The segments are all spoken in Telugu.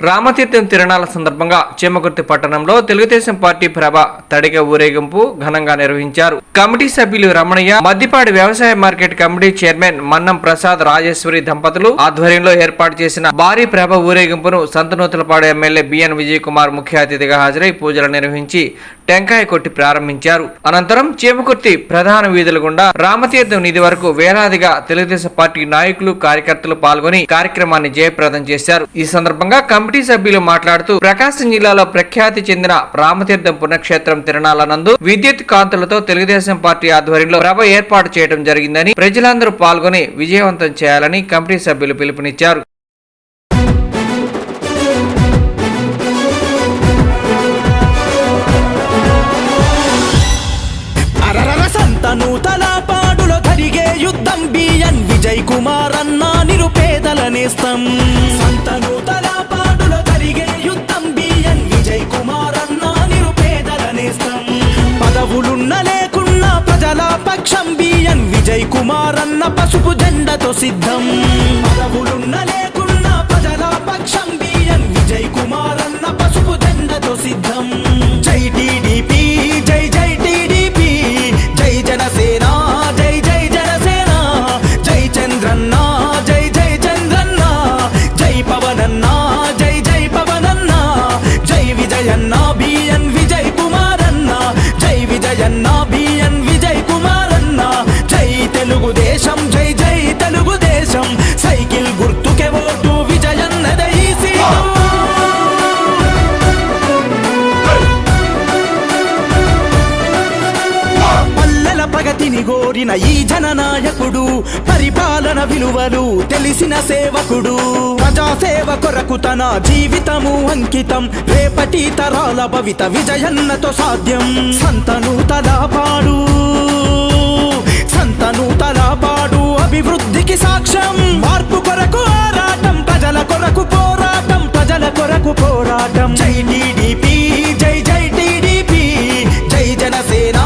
రామతీర్థం తిరణాల సందర్భంగా చీమకుర్తి పట్టణంలో తెలుగుదేశం పార్టీ ప్రభ తడిగ ఊరేగింపు ఘనంగా నిర్వహించారు. కమిటీ సభ్యులు రమణయ్య, మద్దిపాడి వ్యవసాయ market committee chairman Mannam Prasad, Rajeshwari దంపతులు ఆధ్వర్యంలో ఏర్పాటు చేసిన భారీ ప్రభ ఊరేగింపును సంతనూతలపాడు ఎమ్మెల్యే బిఎన్ విజయ్ కుమార్ ముఖ్య అతిథిగా హాజరై పూజలు నిర్వహించి టెంకాయ కొట్టి ప్రారంభించారు. అనంతరం చీమకుర్తి ప్రధాన వీధుల గుండా రామతీర్థం నిధి వరకు వేలాదిగా తెలుగుదేశం పార్టీ నాయకులు, కార్యకర్తలు పాల్గొని కార్యక్రమాన్ని జయప్రదం చేశారు. ఈ సందర్భంగా కమిటీ సభ్యులు మాట్లాడుతూ ప్రకాశం జిల్లాలో ప్రఖ్యాతి చెందిన రామతీర్థం పుణ్యక్షేత్రం తిరణాల నందు విద్యుత్ కాంతులతో తెలుగుదేశం పార్టీ ఆధ్వర్యంలో ప్రభ ఏర్పాటు చేయడం జరిగిందని, ప్రజలందరూ పాల్గొని విజయవంతం చేయాలని కమిటీ సభ్యులు పిలుపునిచ్చారు. సంతనూతలపాడులో జరిగే యుద్ధం బిఎన్ విజయ్ కుమార్ అన్న నిరుపేదల నేస్తం. సంతనూతలపాడులో జరిగే యుద్ధం బిఎన్ విజయ్ కుమార్ అన్న నిరుపేదల నేస్తం. పదవులున్న లేకున్నా ప్రజల పక్షం బిఎన్ విజయ్ కుమార్ అన్న పసుపు జెండతో సిద్ధం. పదవులున్న లేకున్నా ప్రజల పక్షం బిఎన్ విజయ్ కుమార్ అన్న పసుపు జెండతో సిద్ధం. జై టీడీపీ, జై జై టీడీపీ, జై జనసేన, జై జై జనసేన, జై చంద్రన్న, జై జై చంద్రన్న, జై పవనన్న, జై జై పవనన్న, జై విజయన్న బిఎన్ విజయ్ కుమారన్న, జై విజయన్న బిఎన్ విజయ్ కుమారన్న, జై తెలుగుదేశం, జై జై తెలుగుదేశం, సైకిల్ గుర్తుకే ఓటు విజయన్నదే ఈ సీటు. ప్రగతిని గోరిన ఈ జననాయకుడు, పరిపాలన విలువలు తెలిసిన సేవకుడు, ప్రజాసేవ కొరకు తన జీవితము అంకితం, రేపటి తరాల భవిత విజయన్నతో సాధ్యం. సంతనూతలపాడు, సంతనూతలపాడు అభివృద్ధికి సాక్ష్యం, మార్పు కొరకు ఆరాటం, ప్రజల కొరకు పోరాటం, ప్రజల కొరకు పోరాటం. జై టీడీపీ, జై జై టీడీపీ, జై జనసేన,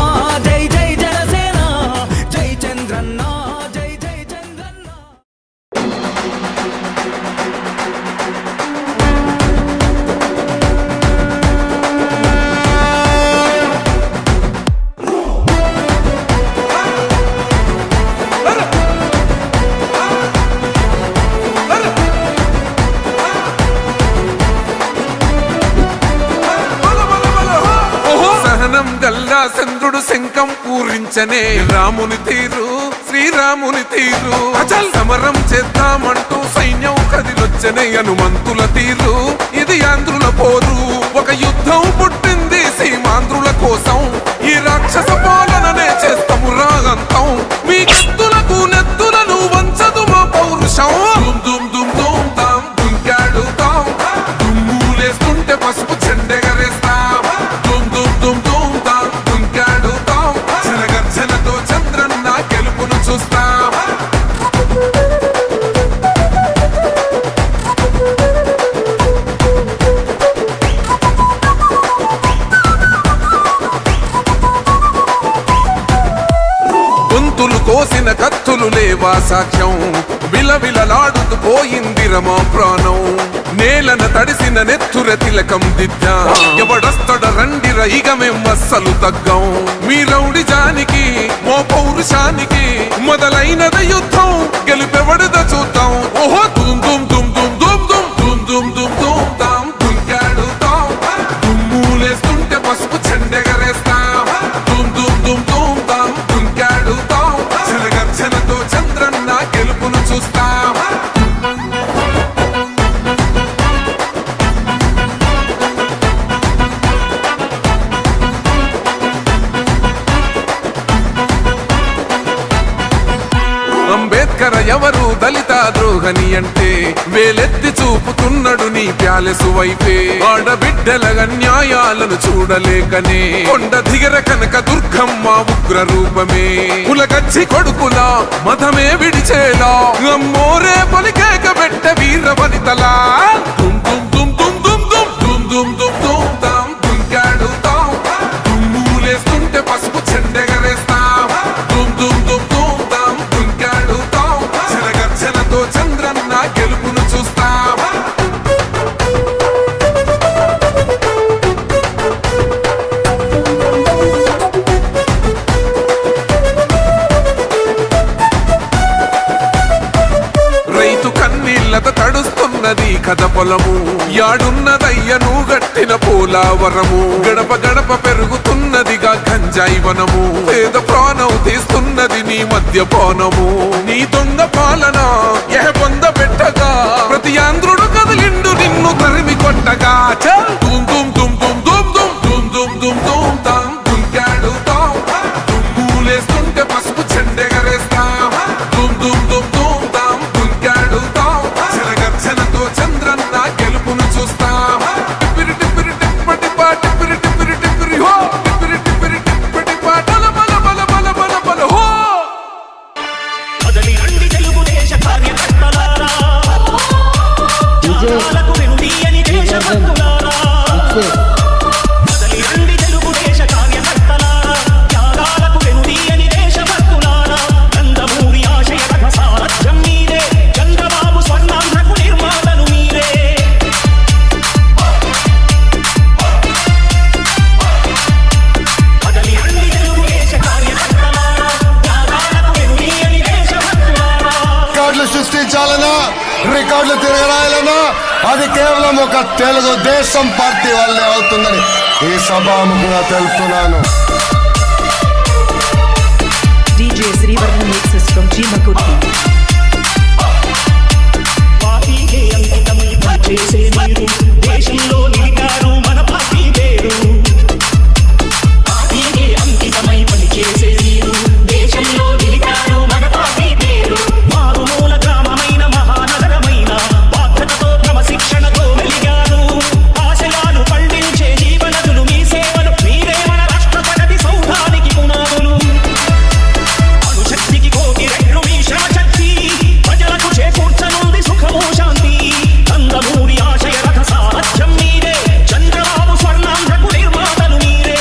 జై జై జనసేన, జై చంద్రన్న, జై జై చంద్రన్న. గల్లా చంద్రుడు శంఖం పూరించనే రాముని తీరు, శ్రీరాముని తీరు. అచల్ సమరం చేద్దామంటూ సైన్యం కదిలొచ్చనే హనుమంతుల తీరు. ఇది ఆంధ్రుల పోరు, ఒక యుద్ధం పుట్టింది సీమాంధ్రుల కోసం. ఈ రాక్షస పాలననే చేస్తాము రాగంతం, మీ కత్తులకు నెత్తులను వంచదు మా పౌరుషం. దుమ్ దుమ్ దుమ్ తాం దుంకాడుతాం, దుమ్ములేస్తుంటే పసుపు చెండెగరేస్తాం. దుమ్ దుమ్ దుమ్ దుమ్ తాం దుంకాడుతాం, జనగర్జనతో చంద్రన్న గెలుపును చూస్తాం. గొంతులు కోసిన కత్తులు లేవా సాక్ష్యం, విలవిలలాడుతూ పోయింది రమా ప్రాణం. నేలన తడిసిన నెత్తుర తిలకం దిద్దా, ఎవడొస్తడ రండిర ఇక మేం అస్సలు తగ్గం. మీ రౌడి జానికి, మో పౌరుషానికి మొదలైనద యుద్ధం, గెలుపెవడద చూద్దాం. ఓహో దుమ్ దుమ్ దుమ్ దుమ్ దుమ్ దుమ్ దుమ్ దుమ్ దుమ్ దుమ్ తాం దుంకాడుతాం, దుమ్ములేస్తుంటే పసుపు చెండెగరేస్తాం. దుమ్ దుమ్ దుమ్ దుమ్ తాం దుంకాడుతాం, జనగర్జనతో చంద్రన్న గెలుపును చూస్తాం. అంబేద్కర్ ఎవరు దళిత ద్రోహని అంటే, వేలెత్తి చూపుతున్నాడు నీ ప్యాలెసు వైపే. ఆడబిడ్డల అన్యాయాలను చూడలేకనే కొండ దిగర కనక దుర్గమ్మ ఉగ్ర రూపమే. కులగచ్చి కొడుకులా మతమే విడిచేలా, అమ్మోరే పలికేక పెట్ట వీర వనితలా. దుమ్ దుమ్ దుమ్ దుమ్ దుమ్ దుమ్ దుమ్ దుమ్ దుమ్ దుమ్ తాం దుంకాడుతాం, దుమ్ములేస్తుంటే పసుపు చెండెగరేస్తాం. దుమ్ దుమ్ దుమ్ దుమ్ తాం దుంకాడుతాం, జనగర్జనతో చంద్రన్న గెలుపును చూస్తాం. యాడున్నదయ్యను గట్టిన పోలావరము గడప గడప పెరుగుతున్నదిగా గంజాయి వనము పేద ప్రాణం తీస్తున్నది నీ మద్యపానము నీ దొంగ పాలన పొంద పెట్టగా ప్రతి ఆంధ్రుడు కదిలిండు నిన్ను తరిమి కొట్టగా చల్ దుమ్ దుమ్ దుమ్ దుమ్ దుమ్ దుమ్ దుమ్ దుమ్ దుమ్ దుమ్ తాం దుంకాడు తాం దుమ్ములేస్తుంటే పసుపు చెండెగరేస్తాం దుమ్ దుమ్ దుమ్ దుమ్ తాం దుంకాడు తాం జనగర్జనతో చంద్రన్న గెలుపును చూస్తాం టిప్పిరి టిప్పిరి టిప్పటి పా టిప్పిరి టిప్పిరి టిప్పిరి హో టిప్పిరి టిప్పిరి టిప్పటి పా బల బల బల బల బల బల హో కదలి రండి తెలుగుదేశ కార్యకర్తలారా త్యాగాలకు వెనుదీయని దేశభక్తులారా కదలి రండి తెలుగుదేశ కార్యకర్తలారా త్యాగాలకు వెనుదీయని దేశభక్తులారా నందమూరి ఆశయ రథ సారథ్యం మీరే చంద్రబాబు స్వర్ణాంధ్రకు నిర్మాతలు మీరే కదలి రండి తెలుగుదేశ కార్యకర్తలారా త్యాగాలకు వెనుదీయని దేశభక్తులారా రికార్డులు సృష్టించాలన్నా రికార్డులు తిరగరాయాలన్నా అది కేవలం ఒక తెలుగుదేశం పార్టీ వల్లే అవుతుందని ఈ సభాముఖంగా తెలుపుతున్నాను. DJ Srivardhan mixes from Chimakurti. పార్టీకే అంకితమై పనిచేసే మీరు దేశంలో నిలిపారు మన పార్టీ పేరు పార్టీకే అంకితమై పనిచేసే మీరు దేశంలో నిలిపారు మన పార్టీ పేరు మారుమూల గ్రామమైన మహానగరమైన బాధ్యతతో క్రమశిక్షణతో వెలిగారు ఆశయాలు పండించే జీవనదులు మీ సేవలు మీరే మన రాష్ట్ర ప్రగతి సౌధానికి పునాదులు అణుశక్తికి కోటి రెట్లు మీ శ్రమ శక్తి ప్రజలకు చేకూర్చనుంది సుఖము శాంతి నందమూరి ఆశయ రథ సారథ్యం మీరే చంద్రబాబు స్వర్ణాంధ్రకు నిర్మాతలు మీరే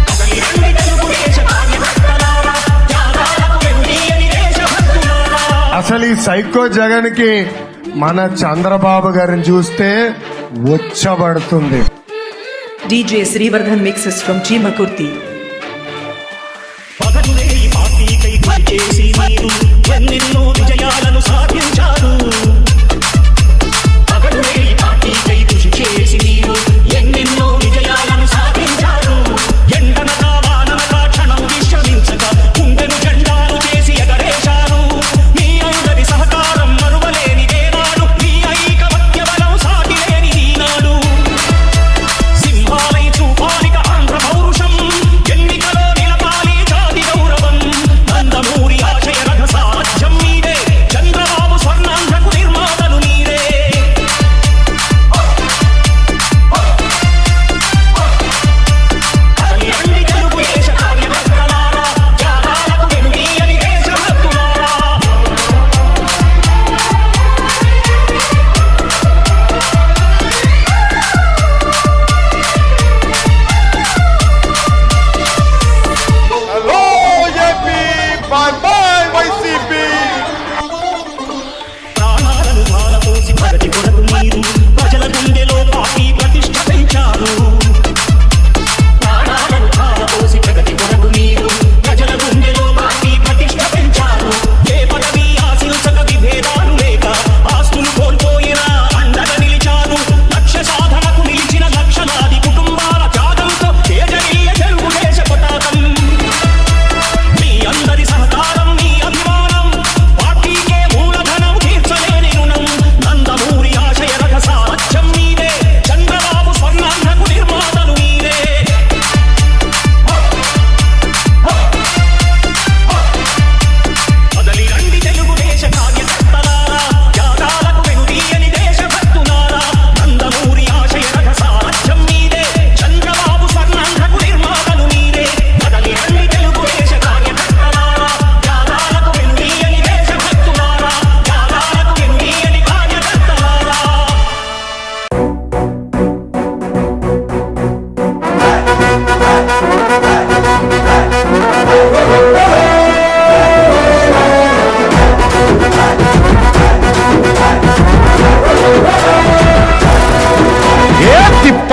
కదలి రండి తెలుగుదేశ కార్యకర్తలారా త్యాగాలకు వెనుదీయని దేశభక్తులారా అసలు ఈ సైకో జగన్ కి మన చంద్రబాబు గారిని చూస్తే ఉచ్చబడుతుంది. DJ Srivardhan mixes from Chimakurti. పగలునే ఈ పార్టీకై కృషి చేసి మీరు ఎన్నెన్నో విజయాలను సాధించారు పగలునే ఈ పార్టీకై కృషి చేసి మీరు ఎన్నెన్నో విజయాలను సాధించారు ఎండనగా వాననగా క్షణం విశ్రమించక గుండెను జెండాలు చేసి ఎగరేశారు మీ అందరి సహకారం మరువలేని వేనాడు మీ ఐకమత్య బలం సాటిలేని ఈనాడు సింహాలై చూపాలిక ఆంధ్ర పౌరుషం ఎన్నికలో నిలపాలి జాతి గౌరవం నందమూరి ఆశయ రథ సాధ్యం మీదే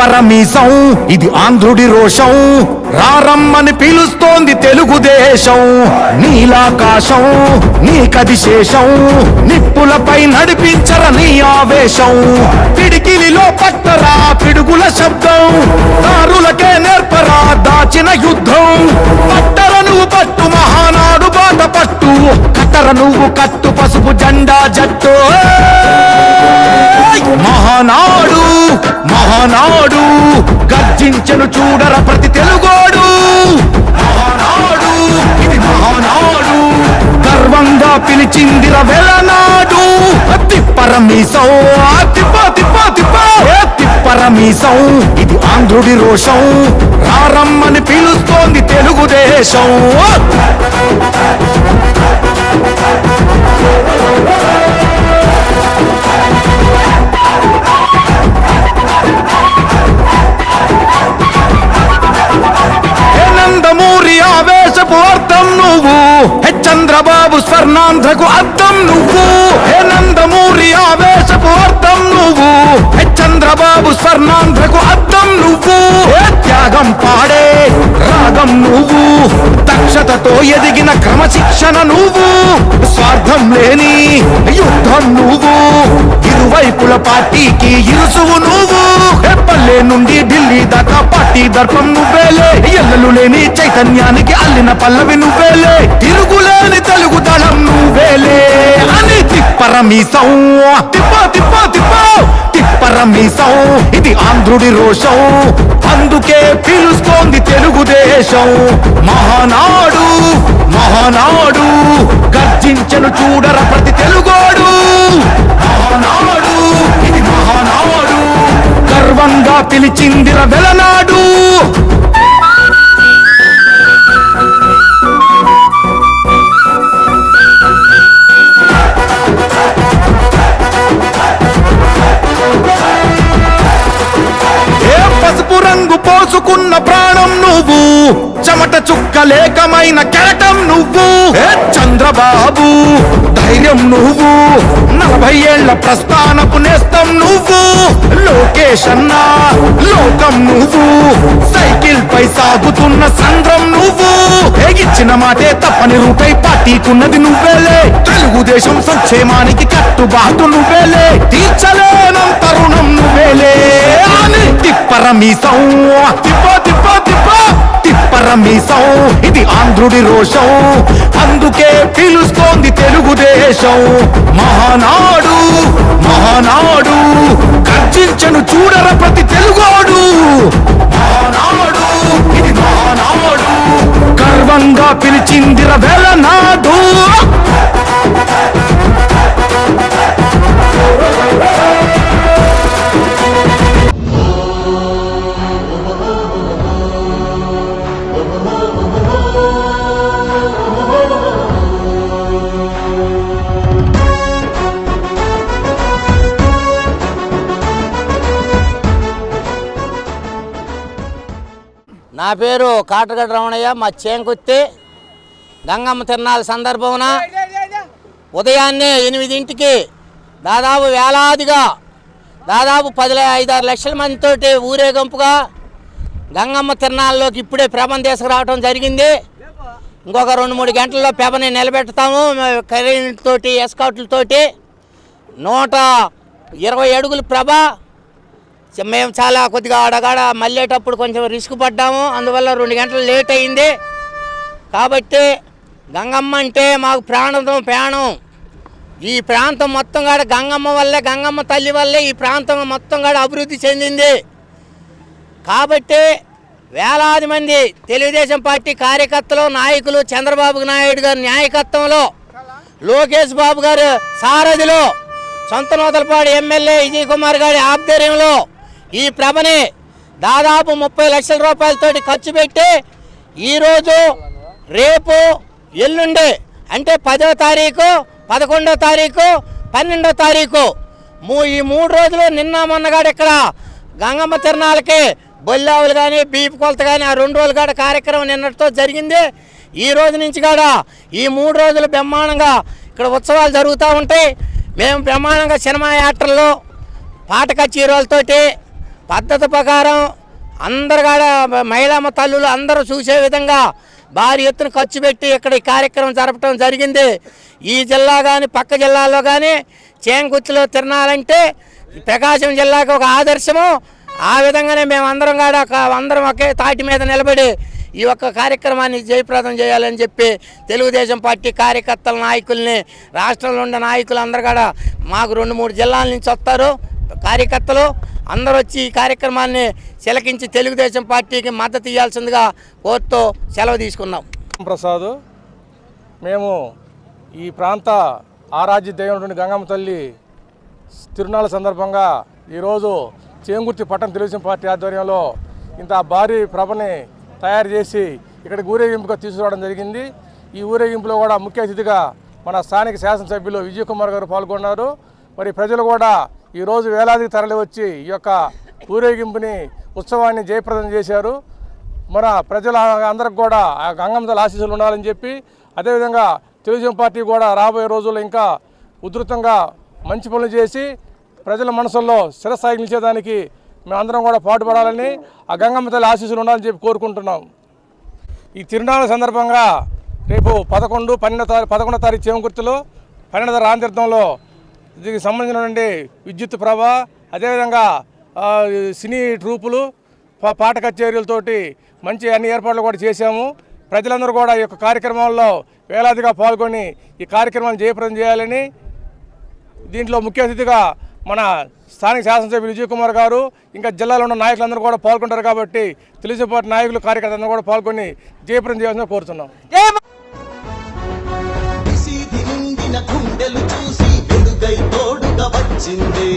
తిప్పరమీసం ఇది ఆంధ్రుడి రోషం రారమ్మని పిలుస్తోంది తెలుగుదేశం నీలాకాశం నీకది శేషం నిప్పులపై నడిపించర నీ ఆవేశం పిడికిలిలో పట్టరా పిడుగుల శబ్దం దారులకే నేర్పరా దాచిన యుద్ధం పట్టర నువ్వు పట్టు మహానాడు బాట పట్టు కట్టర నువ్వు కట్టు పసుపు జెండా జట్టు మహానాడు మహానాడు గర్జించను చూడర ప్రతి తెలుగోడు మహానాడు ఇది మహానాడు గర్వంగా పిలిచిందిర వెలనాడు తిప్పరమీసం తిప్ప తిప్ప తిప్ప తిప్పరమీసం ఇది ఆంధ్రుడి రోషం రారమ్మని పిలుస్తోంది తెలుగుదేశం నందమూరి ఆవేశపు అర్థం నువ్వు చంద్రబాబు స్వర్ణాంధ్రకు అర్థం నువ్వు నందమూరి ఆవేశపు అర్థం నువ్వు చంద్రబాబు స్వర్ణాంధ్రకు అర్థం నువ్వు త్యాగం పాడే రాగం నువ్వు దక్షతతో ఎదిగిన క్రమశిక్షణ నువ్వు స్వార్థం లేని యుద్ధం నువ్వు ఇరువైపుల పార్టీకి ఇరుసువు నువ్వు పల్లె నుండి ఢిల్లీ దాకా పార్టీ దర్పం నువ్వేలే ఎల్లలు లేని చైతన్యానికి అల్లిన పల్లవి నువ్వేలే తిరుగులేని తెలుగు దళం నువ్వేలే అని తిప్పరమీసం తిప్ప తిప్ప తిప్ప తిప్పరమీసం ఇది ఆంధ్రుడి రోషం అందుకే పిలుస్తోంది తెలుగుదేశం మహానాడు మహానాడు గర్జించను చూడర ప్రతి తెలుగోడు మహానాడు ఇది మహానాడు గర్వంగా పిలిచిందిర వెలనాడు పసుపు రంగు పోసుకున్న ప్రాణం నువ్వు చెమట చుక్కలేకమైన కెరటం నువ్వు చంద్రబాబు ధైర్యం నువ్వు 40 ఏళ్ల ప్రస్థానపు నేస్తం నువ్వు లోకేష్ అన్నా లోకం నువ్వు సైకిల్ పై సాగుతున్న సంద్రం నువ్వు ఇచ్చిన మాటే తప్పని రూపై పార్టీకున్నది నువ్వేలే తెలుగుదేశం సంక్షేమానికి కట్టుబాటు నువ్వేలే తీర్చలేనంత రుణం నువ్వేలే అని తిప్పరమీసం తిప్ప తిప్ప తిప్ప తిప్పరమీసం ఇది ఆంధ్రుడి రోషం అందుకే పిలుస్తోంది తెలుగుదేశం మహానాడు మహానాడు గర్జించను చూడర ప్రతి తెలుగోడు మహానాడు ఇది మహానాడు గర్వంగా పిలిచిందిర వెలనాడు నా పేరు కాటగడ్డ రమణయ్య మా చేంకుత్తి గంగమ్మ తిరణాల సందర్భమున ఉదయాన్నే 8ంటికి దాదాపు వేలాదిగా దాదాపు 5-6 లక్షల మందితోటి ఊరేగింపుగా గంగమ్మ తిరణాల్లోకి ఇప్పుడే పెబని తీసుకురావడం జరిగింది. ఇంకొక 2-3 గంటల్లో పెబని నిలబెడతాము కరెంట్తోటి ఎస్కాట్లతోటి 120 అడుగుల ప్రభ. మేము చాలా కొద్దిగా ఆడగాడ మళ్ళేటప్పుడు కొంచెం రిస్క్ పడ్డాము, అందువల్ల 2 గంటలు లేట్ అయింది. కాబట్టి గంగమ్మ అంటే మాకు ప్రాణం. ఈ ప్రాంతం మొత్తం కూడా గంగమ్మ వల్లే, గంగమ్మ తల్లి వల్లే ఈ ప్రాంతం మొత్తం కూడా అభివృద్ధి చెందింది. కాబట్టి వేలాది మంది తెలుగుదేశం పార్టీ కార్యకర్తలు, నాయకులు, చంద్రబాబు నాయుడు గారి నాయకత్వంలో, లోకేష్ బాబు గారు సారథిలో, సొంతనూతలపాడు ఎమ్మెల్యే విజయ్ కుమార్ గారి ఆధ్వర్యంలో ఈ ప్రభని దాదాపు 30 లక్షల రూపాయలతోటి ఖర్చు పెట్టి ఈరోజు రేపు ఎల్లుండి అంటే 10వ తారీఖు, 11వ తారీఖు, 12వ తారీఖు ఈ 3 రోజులు నిన్న మొన్నగాడు ఇక్కడ గంగమ్మ తిరణాలకి బొల్లావులు కానీ బీపు కొలత కానీ ఆ 2 రోజులు కాడ కార్యక్రమం నిన్నటితో జరిగింది. ఈ రోజు నుంచి కాడ ఈ 3 రోజులు బ్రహ్మాండంగా ఇక్కడ ఉత్సవాలు జరుగుతూ ఉంటాయి. మేము బ్రహ్మాండంగా సినిమా యాక్టర్లు, పాట కచేరీలతోటి పద్ధతి ప్రకారం అందరు కాడ మహిళమ్మ తల్లులు అందరూ చూసే విధంగా భారీ ఎత్తున ఖర్చు పెట్టి ఇక్కడ ఈ కార్యక్రమం జరపడం జరిగింది. ఈ జిల్లా కానీ పక్క జిల్లాల్లో కానీ చేంకుర్తిలో తిరణాలంటే ప్రకాశం జిల్లాకు ఒక ఆదర్శము. ఆ విధంగానే మేము అందరం కాడ అందరం ఒకే తాటి మీద నిలబడి ఈ ఒక్క కార్యక్రమాన్ని జయప్రదం చేయాలని చెప్పి తెలుగుదేశం పార్టీ కార్యకర్తల నాయకుల్ని, రాష్ట్రంలో ఉన్న నాయకులు అందరు కూడా మాకు 2-3 జిల్లాల నుంచి వస్తారు కార్యకర్తలు అందరూ వచ్చి ఈ కార్యక్రమాన్ని తిలకించి తెలుగుదేశం పార్టీకి మద్దతు ఇవ్వాల్సిందిగా కోరుతూ సెలవు తీసుకున్నాం. ప్రసాద్, మేము ఈ ప్రాంత ఆరాధ్య దైవం గంగమ్మ తల్లి తిరునాళ్ళ సందర్భంగా ఈరోజు చేంగుర్తి పట్టణ తెలుగుదేశం పార్టీ ఆధ్వర్యంలో ఇంత భారీ ప్రభని తయారు చేసి ఇక్కడికి ఊరేగింపుగా తీసుకురావడం జరిగింది. ఈ ఊరేగింపులో కూడా ముఖ్య అతిథిగా మన స్థానిక శాసనసభ్యులు విజయ్ కుమార్ గారు పాల్గొన్నారు. మరి ప్రజలు కూడా ఈరోజు వేలాదికి తరలి వచ్చి ఈ యొక్క ఊరేగింపుని ఉత్సవాన్ని జయప్రదం చేశారు. మన ప్రజల అందరికి కూడా ఆ గంగమ్మ తల్లి ఆశీస్సులు ఉండాలని చెప్పి, అదేవిధంగా తెలుగుదేశం పార్టీ కూడా రాబోయే రోజుల్లో ఇంకా ఉధృతంగా మంచి పనులు చేసి ప్రజల మనసుల్లో స్థిరస్థాయికి నిలిచేదానికి మేమందరం కూడా పాటుపడాలని, ఆ గంగమ్మ తల్లి ఆశీస్సులు ఉండాలని చెప్పి కోరుకుంటున్నాం. ఈ తిరునాళ్ళ సందర్భంగా రేపు 11వ తారీఖు చేమకుర్తిలో 12వ రామతీర్థంలో దీనికి సంబంధించినటువంటి విద్యుత్ ప్రభ, అదేవిధంగా సినీ ట్రూపులు, పాట కచేరీలతోటి మంచి అన్ని ఏర్పాట్లు కూడా చేశాము. ప్రజలందరూ కూడా ఈ యొక్క కార్యక్రమాల్లో వేలాదిగా పాల్గొని ఈ కార్యక్రమాన్ని జయప్రదం చేయాలని, దీంట్లో ముఖ్య అతిథిగా మన స్థానిక శాసనసభ్యులు విజయ్ కుమార్ గారు, ఇంకా జిల్లాలో ఉన్న నాయకులందరూ కూడా పాల్గొంటారు కాబట్టి తెలుగుదేశం పార్టీ నాయకులు, కార్యకర్తలందరూ కూడా పాల్గొని జయప్రదం చేయాలని కోరుతున్నాం. గుండెలు చూసి వెలుగై తోడుగా వచ్చింది.